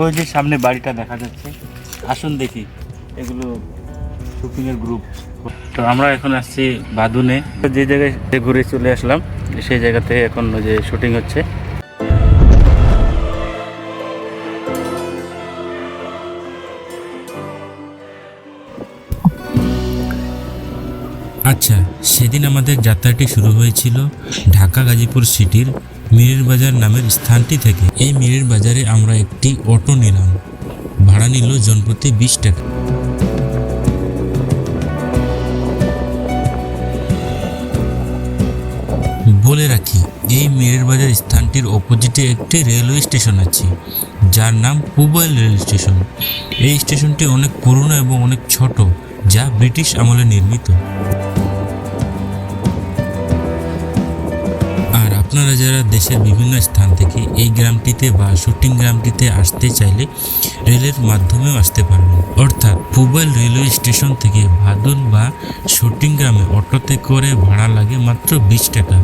ওই যে সামনে বাড়িটা দেখা যাচ্ছে, আসুন দেখি। এগুলো শুটিংয়ের গ্রুপ। তো আমরা এখন আসছি বাদুনে, যে জায়গায় ঘুরে চলে আসলাম সেই জায়গাতে এখন ওই যে শুটিং হচ্ছে। আচ্ছা, সেদিন আমাদের যাত্রাটি শুরু হয়েছিল ঢাকা গাজীপুর সিটির মিরির বাজার নামের স্থানটি থেকে। এই মিরির বাজারে আমরা একটি অটো নিলাম, ভাড়া নিল জনপ্রতি 20 টাকা। বলে রাখি, এই মিরির বাজার স্থানটির অপোজিটে একটি রেলওয়ে স্টেশন আছে, যার নাম পুবাইল রেল স্টেশন। এই স্টেশনটি অনেক পুরনো এবং অনেক ছোট, যা ব্রিটিশ আমলে নির্মিত। আর আপনারা যারা দেশের বিভিন্ন স্থান থেকে এই গ্রামটিতে বা শুটিং গ্রামটিতে আসতে চাইলে রেলের মাধ্যমেও আসতে পারবেন। অর্থাৎ পুবাইল রেলওয়ে স্টেশন থেকে ভাদুন বা শুটিং গ্রামে অটোতে করে ভাড়া লাগে মাত্র 20 টাকা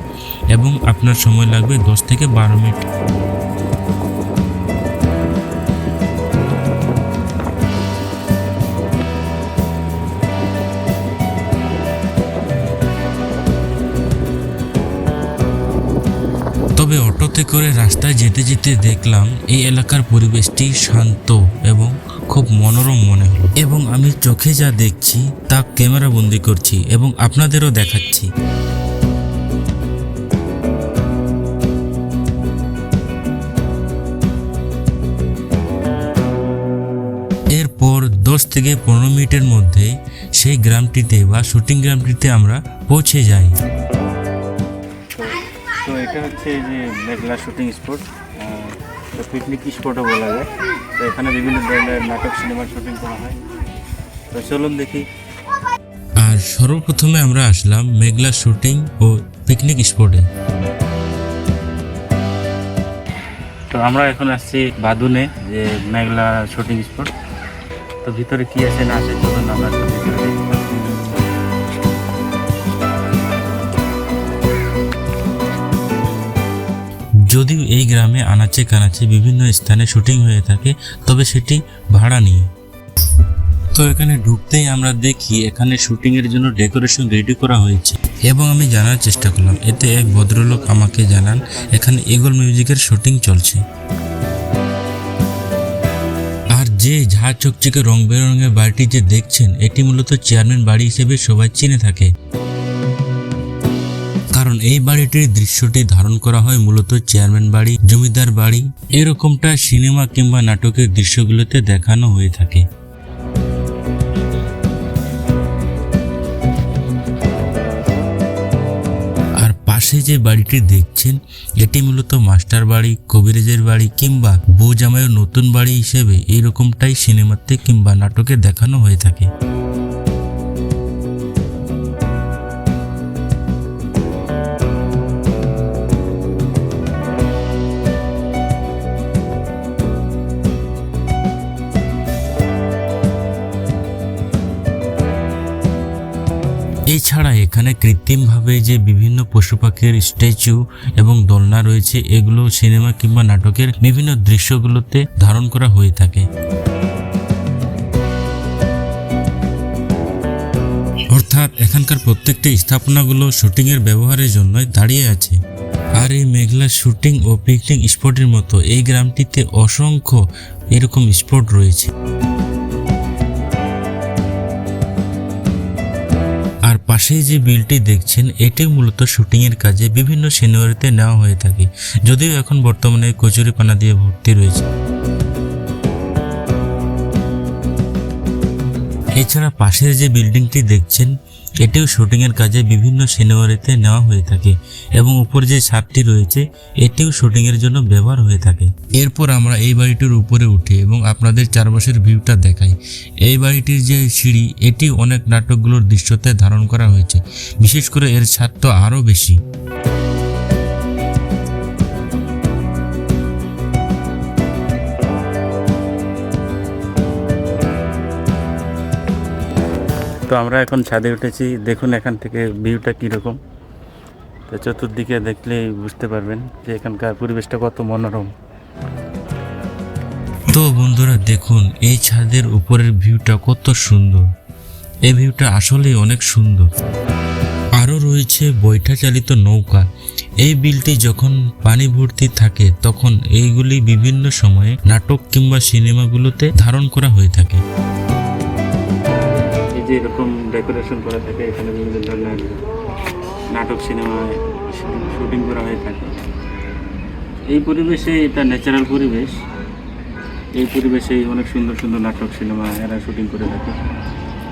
এবং আপনার সময় লাগবে 10 থেকে 12 মিনিট। তবে অটোতে করে রাস্তায় যেতে যেতে দেখলাম এই এলাকার পরিবেশটি শান্ত এবং খুব মনোরম মনে হলো, এবং আমি চোখে যা দেখছি তা ক্যামেরা বন্দি করছি এবং আপনাদেরও দেখাচ্ছি। এরপর 10 থেকে 15 মিনিটের মধ্যে সেই গ্রামটিতে বা শুটিং গ্রামটিতে আমরা পৌঁছে যাই। তো এটা হচ্ছে যে মেঘলা শুটিং স্পট, পিকনিক স্পটও বলা যায়। তো এখানে বিভিন্ন ধরনের নাটক, সিনেমার শুটিং করা হয়। তো চলুন দেখি। আর সর্বপ্রথমে আমরা আসলাম মেঘলা শুটিং ও পিকনিক স্পটে। তো আমরা এখন আসছি বাদুনে, যে মেঘলা শুটিং স্পট। তো ভিতরে কি আছে না আছে চলুন আমরা একটু ভিতরে দেখি। যদিও এই গ্রামে আনাচে কানাচে বিভিন্ন স্থানে শুটিং হয়ে থাকে, তবে সেটি ভাড়া নিয়ে। তো এখানে ঢুকতেই আমরা দেখি এখানে শুটিং এর জন্য ডেকোরেশন রেডি করা হয়েছে, এবং আমি জানার চেষ্টা করলাম। এতে এক ভদ্রলোক আমাকে জানান এখানে ইগল মিউজিকের শুটিং চলছে। আর যে ঝাঁ চকচকে রং বেরঙের বাড়িটি যে দেখছেন, এটি মূলত চেয়ারম্যান বাড়ি হিসেবে সবাই চিনে থাকে, কারণ এই বাড়িটির দৃশ্যটি ধারণ করা হয় মূলত চেয়ারম্যান বাড়ি, জমিদার বাড়ি, এরকমটা সিনেমা কিংবা নাটকের দৃশ্যগুলোতে দেখানো হয়ে থাকে। আর পাশে যে বাড়িটি দেখছেন, এটি মূলত মাস্টার বাড়ি, কবিরাজের বাড়ি কিংবা বউ জামাইয়ের নতুন বাড়ি হিসেবে এইরকমটাই সিনেমাতে কিংবা নাটকে দেখানো হয়ে থাকে। এছাড়া এখানে কৃত্রিমভাবে যে বিভিন্ন পশু পাখির স্ট্যাচু এবং দোলনা রয়েছে, এগুলো সিনেমা কিংবা নাটকের বিভিন্ন দৃশ্যগুলোতে ধারণ করা হয়ে থাকে। অর্থাৎ এখানকার প্রত্যেকটি স্থাপনাগুলো শুটিং এর ব্যবহারের জন্যই দাঁড়িয়ে আছে। আর এই মেঘলা শুটিং ও পিকনিক স্পটের মতো এই গ্রামটিতে অসংখ্য এরকম স্পট রয়েছে। আর পাশেই যে বিলটি দেখছেন, এটি মূলত শুটিং এর কাজে বিভিন্ন সিনেমাতে নেওয়া হয়ে থাকে, যদিও এখন বর্তমানে কচুরিপানা দিয়ে ভর্তি রয়েছে। এছাড়া পাশের যে বিল্ডিংটি দেখছেন, এটিও শুটিং এর কাজে বিভিন্ন সিনেমাতে নেওয়া হয়ে থাকে, এবং উপর যে ছাদটি রয়েছে এটিও শুটিং এর জন্য ব্যবহার হয়ে থাকে। এরপর আমরা এই বাড়িটির উপরে উঠি এবং আপনাদের চারপাশের ভিউটা দেখাই। এই বাড়িটির যে সিঁড়ি, এটি অনেক নাটকগুলোর দৃশ্যতে ধারণ করা হয়েছে, বিশেষ করে এর ছাদ তো আরও বেশি। তো আমরা এখন ছাদে উঠেছি, দেখুন এখান থেকে ভিউটা কীরকম। তো চতুর্দিকে দেখলেই বুঝতে পারবেন যে এখানকার পরিবেশটা কত মনোরম। তো বন্ধুরা দেখুন এই ছাদের উপরের ভিউটা কত সুন্দর। এই ভিউটা আসলেই অনেক সুন্দর। আরও রয়েছে বৈঠা চালিত নৌকা। এই বিলটি যখন পানি ভর্তি থাকে তখন এইগুলি বিভিন্ন সময়ে নাটক কিংবা সিনেমাগুলোতে ধারণ করা হয়ে থাকে। এই যে এরকম ডেকোরেশন করা থাকে, এখানে বিভিন্ন ধরনের নাটক সিনেমায় শুটিং করা হয়ে থাকে। এই পরিবেশে, এটা ন্যাচারাল পরিবেশ, এই পরিবেশেই অনেক সুন্দর সুন্দর নাটক সিনেমা এরা শুটিং করে থাকে।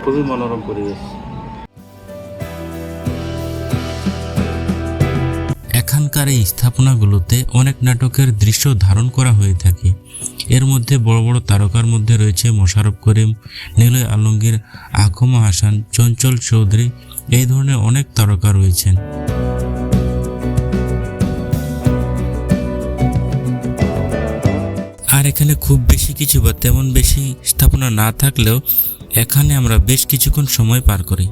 খুবই মনোরম পরিবেশ। এখানকার এই স্থাপনাগুলোতে অনেক নাটকের দৃশ্য ধারণ করা হয়ে থাকে। এর মধ্যে বড় বড় তারকার মধ্যে রয়েছে মোশাররফ করিম, নিলয় আলমগীর, আকমা হাসান, চঞ্চল চৌধুরী, এই ধরনের অনেক তারকা রয়েছেন। আর এখানে খুব বেশি কিছু বা তেমন বেশি স্থাপনা না থাকলেও এখানে আমরা বেশ কিছুক্ষণ সময় পার করি।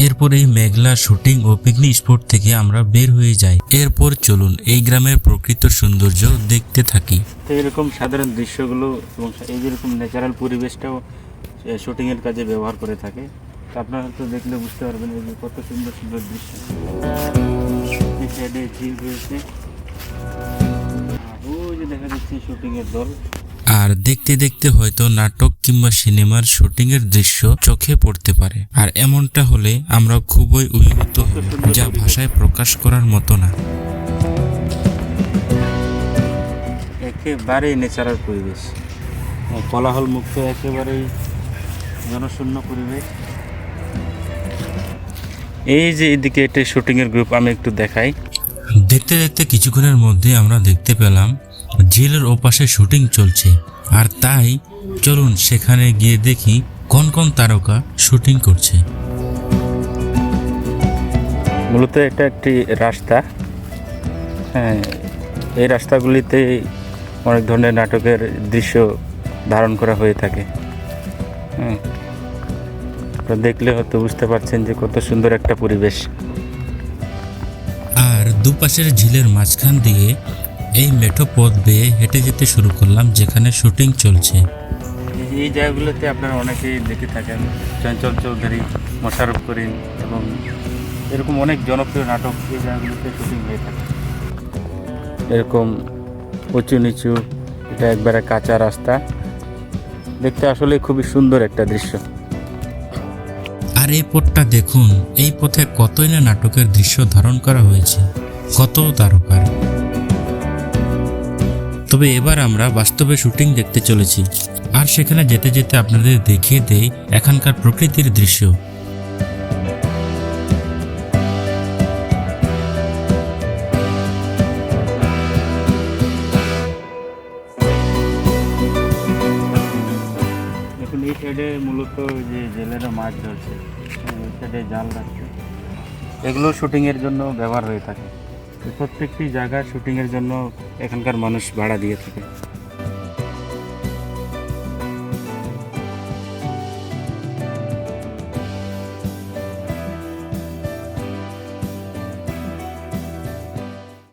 এরপর এই মেঘলা শুটিং ও পিকনিক স্পট থেকে আমরা বের হয়ে যাই। এরপর চলুন এই গ্রামের প্রকৃত সৌন্দর্য দেখতে থাকি। তো এরকম সাধারণ দৃশ্যগুলো এবং এই যেরকম ন্যাচারাল পরিবেশটাও শুটিংয়ের কাজে ব্যবহার করে থাকে। তো আপনারা তো দেখলে বুঝতে পারবেন এই যে কত সুন্দর সুন্দর দৃশ্য। এই সাইডে ঝিল রয়েছে, ওই যে দেখা যাচ্ছে শুটিংয়ের দল। আর দেখতে দেখতে হয়তো নাটক কিংবা সিনেমার শুটিংয়ের দৃশ্য চোখে পড়তে পারে। আর এমনটা হলে আমরা খুবই অভিভূত হই, যা ভাষায় প্রকাশ করার মতো না। একেবারেই ন্যাচারাল পরিবেশ, কোলাহল মুক্ত, একেবারেই জনশূন্য পরিবেশ। এই যে এদিকে এটা শুটিংয়ের গ্রুপ, আমি একটু দেখাই। দেখতে দেখতে কিছুক্ষণের মধ্যে আমরা দেখতে পেলাম ঝিলের ওপাশে শুটিং চলছে। আর তাই চলুন সেখানে গিয়ে দেখি কোন কোন তারকা শুটিং করছে। মূলত এটা একটি রাস্তা। হ্যাঁ, এই রাস্তাগুলিতে অনেক ধরনের নাটকের দৃশ্য ধারণ করা হয়ে থাকে। হ্যাঁ, আপনারা দেখলে হয়তো বুঝতে পারছেন যে কত সুন্দর একটা পরিবেশ। আর দুপাশের ঝিলের মাঝখান দিয়ে এই মেঠো পথ বেয়ে হেঁটে যেতে শুরু করলাম যেখানে শুটিং চলছে। এই জায়গাগুলোতে আপনারা অনেকেই দেখে থাকেন, চঞ্চল চৌধুরী, মোশাররফ করিম এবং এরকম অনেক জনপ্রিয় নাটক এই জায়গাগুলোতে শুটিং হয়ে থাকে। এরকম উঁচু নিচু, এটা একবারে কাঁচা রাস্তা, দেখতে আসলে খুবই সুন্দর একটা দৃশ্য। আর এই পথটা দেখুন, এই পথে কতই না নাটকের দৃশ্য ধারণ করা হয়েছে, কত তারকার। তবে এবার আমরা বাস্তবে শুটিং দেখতে চলেছি। আর সেখানে যেতে যেতে আপনাদের দেখিয়ে দেই এখানকার প্রকৃতির দৃশ্য। এখন এই সাইডে মূলত যে জেলেরা মাছ ধরছে, এই সাইডে জাল রাখছে, এগুলো শুটিংয়ের জন্য ব্যবহার হয়ে থাকে। প্রত্যেকটি জায়গা শুটিংয়ের জন্য এখানকার মানুষ ভাড়া দিয়ে থাকে।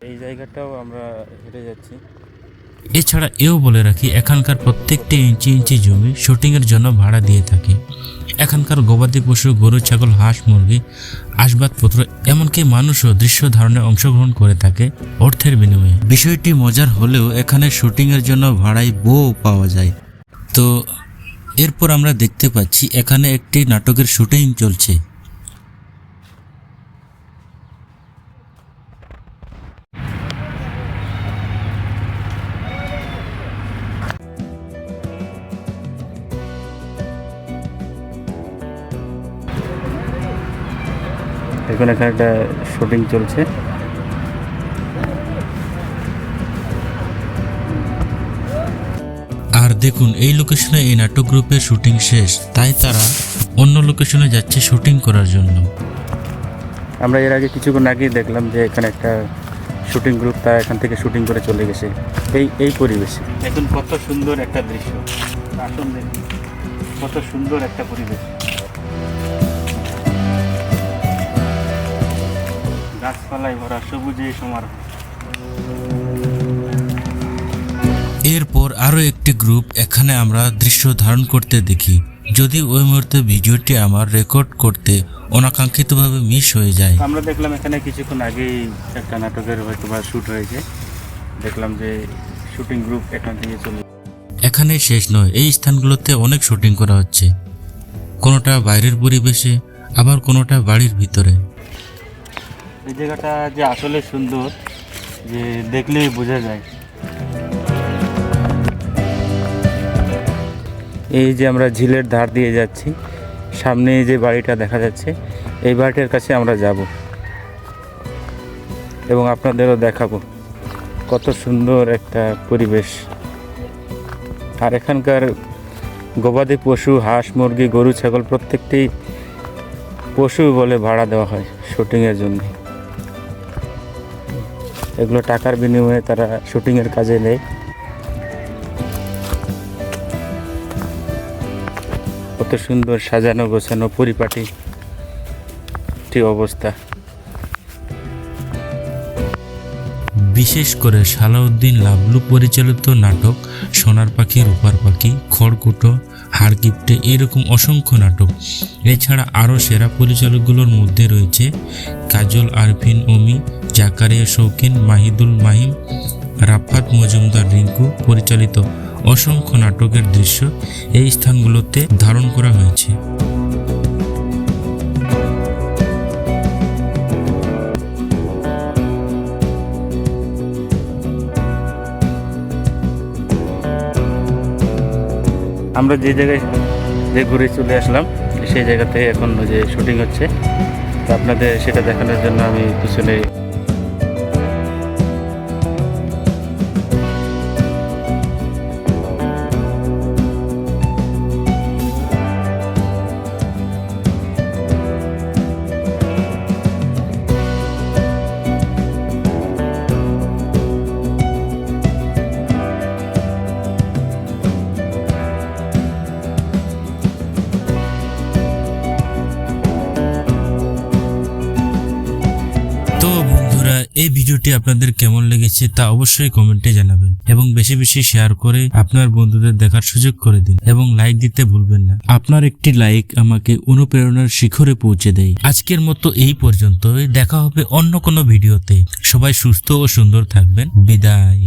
এই জায়গাটাও আমরা হেঁটে যাচ্ছি। এছাড়া এও বলে রাখি এখানকার প্রত্যেকটি ইঞ্চি ইঞ্চি জমি শুটিংয়ের জন্য ভাড়া দিয়ে থাকে। এখানকার গবাদি পশু, গরু, ছাগল, হাঁস, মুরগি, আসবাবপত্র, এমনকি মানুষও দৃশ্য ধারণে অংশগ্রহণ করে থাকে অর্থের বিনিময়ে। বিষয়টি মজার হলেও এখানে শুটিংয়ের জন্য ভাড়ায় বউ পাওয়া যায়। তো এরপর আমরা দেখতে পাচ্ছি এখানে একটি নাটকের শুটিং চলছে। এখন এখানে একটা শুটিং চলছে। আর দেখুন এই লোকেশনে এই নাটক গ্রুপের শুটিং শেষ, তাই তারা অন্য লোকেশনে যাচ্ছে শুটিং করার জন্য। আমরা এর আগে কিছুক্ষণ আগেই দেখলাম যে এখানে একটা শুটিং গ্রুপ, তারা এখান থেকে শুটিং করে চলে গেছে এই পরিবেশে। দেখুন কত সুন্দর একটা দৃশ্য, আসুন দেখুন কত সুন্দর একটা পরিবেশ। গাছপালায় ভরা, সবুজে সমারোহ। এরপর আরো একটি গ্রুপ এখানে আমরা দৃশ্য ধারণ করতে দেখি। যদি ওই মুহূর্তে ভিডিওটি আমার রেকর্ড করতে অনাকাঙ্ক্ষিতভাবে মিস হয়ে যায়। আমরা দেখলাম এখানে কিছুক্ষণ আগেই একটা নাটকের হয়তো বা শ্যুট হয়েছে, দেখলাম যে শুটিং গ্রুপ এখান থেকে চলে। এখানে শেষ নয়, এই স্থানগুলোতে অনেক শুটিং করা হচ্ছে, কোনোটা বাইরের পরিবেশে, আবার কোনোটা বাড়ির ভিতরে। এই জায়গাটা যে আসলে সুন্দর, যে দেখলেই বোঝা যায়। এই যে আমরা ঝিলের ধার দিয়ে যাচ্ছি, সামনে যে বাড়িটা দেখা যাচ্ছে এই বাড়িটার কাছে আমরা যাব এবং আপনাদেরও দেখাবো কত সুন্দর একটা পরিবেশ। আর এখানকার গবাদি পশু, হাঁস মুরগি, গরু ছাগল প্রত্যেকটি পশু বলে ভাড়া দেওয়া হয় শুটিংয়ের জন্য। এগুলো টাকার বিনিময়ে তারা শুটিংয়ের কাজে নেয়। কত সুন্দর সাজানো গোছানো পরিপাটি অবস্থা। বিশেষ করে সালাউদ্দিন লাবলু পরিচালিত নাটক সোনার পাখি, রূপার পাখি, খড়কুটো, হাড়কিপ্টে, এরকম অসংখ্য নাটক। এছাড়া আরও সেরা পরিচালকগুলোর মধ্যে রয়েছে কাজল আরফিন অমি, জাকারিয়া শৌখিন, মাহিদুল মাহিম, রাফাত মজুমদার রিঙ্কু পরিচালিত অসংখ্য নাটকের দৃশ্য এই স্থানগুলোতে ধারণ করা হয়েছে। আমরা যে জায়গায় যে ঘুরে চলে আসলাম সেই জায়গাতে এখন যে শুটিং হচ্ছে, তো আপনাদের সেটা দেখানোর জন্য আমি পিছনে এই ভিডিওটি আপনাদের কেমন লেগেছে তা অবশ্যই কমেন্টে জানাবেন এবং বেশি বেশি শেয়ার করে আপনার বন্ধুদের দেখার সুযোগ করে দিন এবং লাইক দিতে ভুলবেন না। আপনার একটি লাইক আমাকে অনুপ্রেরণার শিখরে পৌঁছে দেয়। আজকের মতো এই পর্যন্তই, দেখা হবে অন্য কোনো ভিডিওতে। সবাই সুস্থ ও সুন্দর থাকবেন। বিদায়।